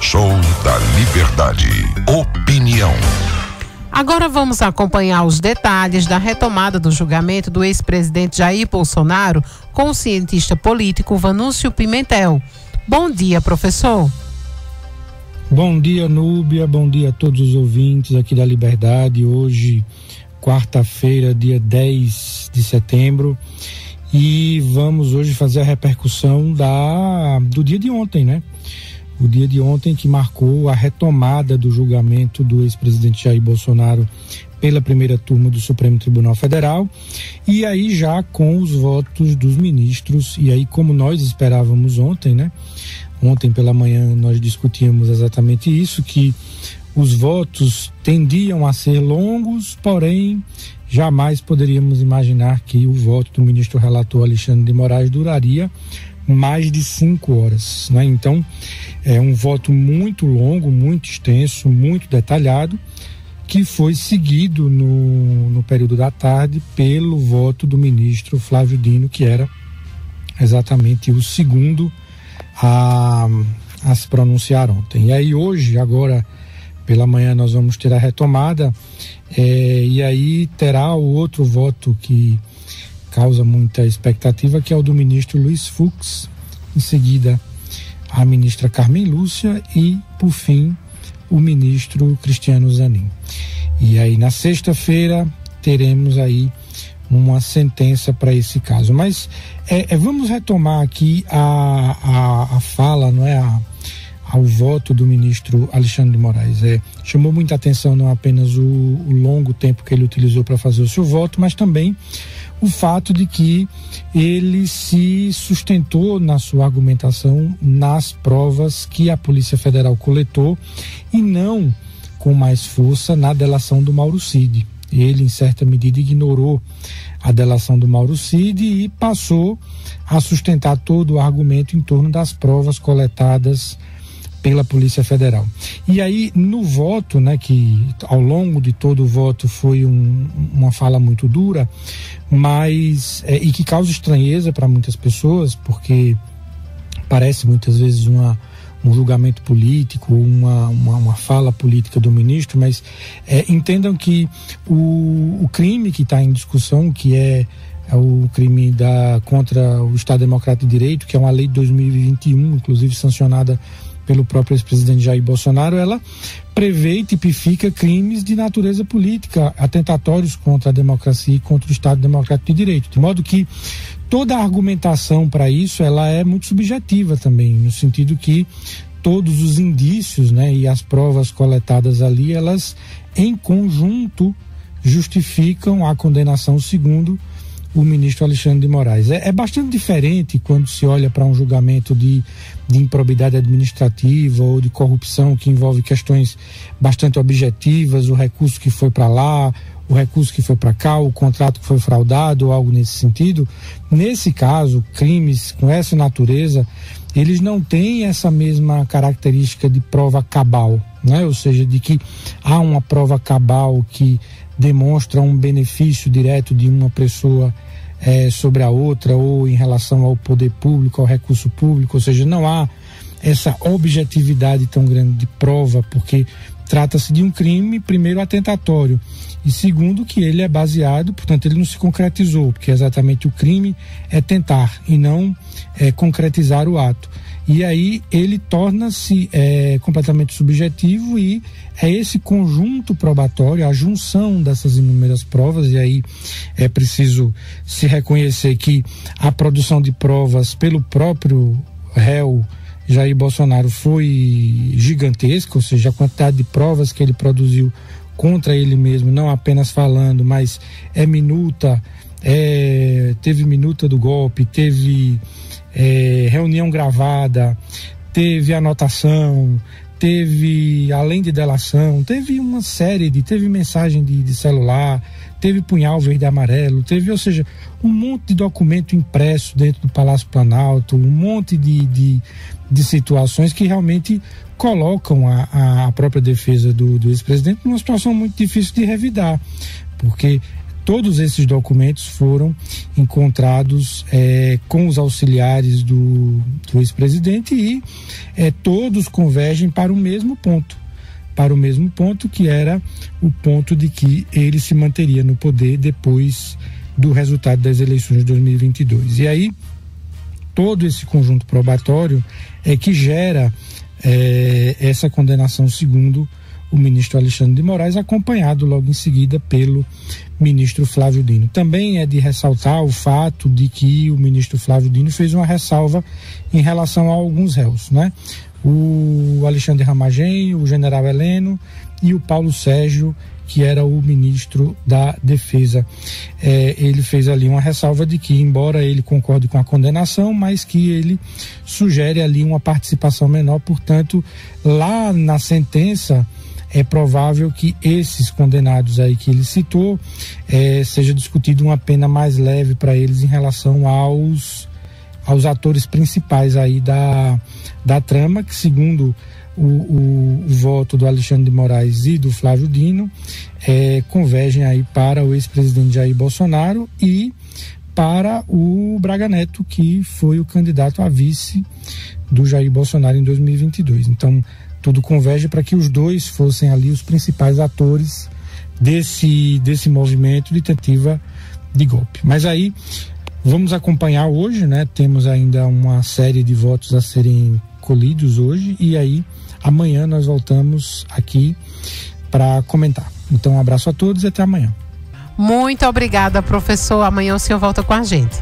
Show da Liberdade. Opinião. Agora vamos acompanhar os detalhes da retomada do julgamento do ex-presidente Jair Bolsonaro com o cientista político Vanúcio Pimentel. Bom dia, professor. Bom dia, Núbia. Bom dia a todos os ouvintes aqui da Liberdade. Hoje, quarta-feira, dia 10 de setembro. E vamos hoje fazer a repercussão do dia de ontem, né? O dia de ontem que marcou a retomada do julgamento do ex-presidente Jair Bolsonaro pela primeira turma do Supremo Tribunal Federal, e aí já com os votos dos ministros, e aí como nós esperávamos ontem, né? Ontem pela manhã nós discutíamos exatamente isso, que os votos tendiam a ser longos, porém jamais poderíamos imaginar que o voto do ministro relator Alexandre de Moraes duraria mais de 5 horas, né? Então, é um voto muito longo, muito extenso, muito detalhado, que foi seguido no período da tarde pelo voto do ministro Flávio Dino, que era exatamente o segundo a se pronunciar ontem. E aí hoje, agora pela manhã, nós vamos ter a retomada, e aí terá o outro voto que causa muita expectativa, que é o do ministro Luiz Fux, em seguida a ministra Carmen Lúcia e, por fim, o ministro Cristiano Zanin. E aí na sexta-feira teremos aí uma sentença para esse caso. Mas vamos retomar aqui a fala, não é, ao voto do ministro Alexandre de Moraes. Chamou muita atenção não apenas o longo tempo que ele utilizou para fazer o seu voto, mas também o fato de que ele se sustentou na sua argumentação nas provas que a Polícia Federal coletou e não com mais força na delação do Mauro Cid. Ele, em certa medida, ignorou a delação do Mauro Cid e passou a sustentar todo o argumento em torno das provas coletadas pela Polícia Federal. E aí, no voto, né, que ao longo de todo o voto foi uma fala muito dura, mas e que causa estranheza para muitas pessoas, porque parece muitas vezes um julgamento político, uma fala política do ministro, mas entendam que o crime que está em discussão, que é o crime contra o Estado Democrático de Direito, que é uma lei de 2021, inclusive sancionada pelo próprio ex-presidente Jair Bolsonaro, ela prevê e tipifica crimes de natureza política, atentatórios contra a democracia e contra o Estado Democrático de Direito, de modo que toda a argumentação para isso ela é muito subjetiva também, no sentido que todos os indícios, né, e as provas coletadas ali, elas em conjunto justificam a condenação segundo o ministro Alexandre de Moraes. É bastante diferente quando se olha para um julgamento de improbidade administrativa ou de corrupção, que envolve questões bastante objetivas, o recurso que foi para lá, o recurso que foi para cá, o contrato que foi fraudado ou algo nesse sentido. Nesse caso, crimes com essa natureza, eles não têm essa mesma característica de prova cabal, né? Ou seja, de que há uma prova cabal que demonstra um benefício direto de uma pessoa sobre a outra, ou em relação ao poder público, ao recurso público, ou seja, não há essa objetividade tão grande de prova, porque trata-se de um crime, primeiro, atentatório, e segundo, que ele é baseado, portanto, ele não se concretizou, porque exatamente o crime é tentar e não concretizar o ato. E aí ele torna-se completamente subjetivo, e é esse conjunto probatório, a junção dessas inúmeras provas, e aí é preciso se reconhecer que a produção de provas pelo próprio réu Jair Bolsonaro foi gigantesca, ou seja, a quantidade de provas que ele produziu contra ele mesmo, não apenas falando, mas minuta, teve minuta do golpe, teve reunião gravada, teve anotação, teve, além de delação, teve uma série teve mensagem de celular, teve punhal verde e amarelo, teve, ou seja, um monte de documento impresso dentro do Palácio Planalto, um monte de situações que realmente colocam a própria defesa do ex-presidente numa situação muito difícil de revidar, porque todos esses documentos foram encontrados com os auxiliares do ex-presidente e todos convergem para o mesmo ponto. Que era o ponto de que ele se manteria no poder depois do resultado das eleições de 2022. E aí, todo esse conjunto probatório é que gera essa condenação, segundo o ministro Alexandre de Moraes, acompanhado logo em seguida pelo ministro Flávio Dino. Também é de ressaltar o fato de que o ministro Flávio Dino fez uma ressalva em relação a alguns réus, né? O Alexandre Ramagem, o general Heleno e o Paulo Sérgio, que era o ministro da Defesa. Ele fez ali uma ressalva de que, embora ele concorde com a condenação, mas que ele sugere ali uma participação menor, portanto, lá na sentença é provável que esses condenados aí que ele citou, seja discutido uma pena mais leve para eles em relação aos atores principais aí da trama, que segundo o voto do Alexandre de Moraes e do Flávio Dino, convergem aí para o ex-presidente Jair Bolsonaro e para o Braga Neto, que foi o candidato a vice do Jair Bolsonaro em 2022. Então, tudo converge para que os dois fossem ali os principais atores desse movimento de tentativa de golpe. Mas aí vamos acompanhar hoje, né? Temos ainda uma série de votos a serem colhidos hoje e aí amanhã nós voltamos aqui para comentar. Então, um abraço a todos e até amanhã. Muito obrigada, professor. Amanhã o senhor volta com a gente.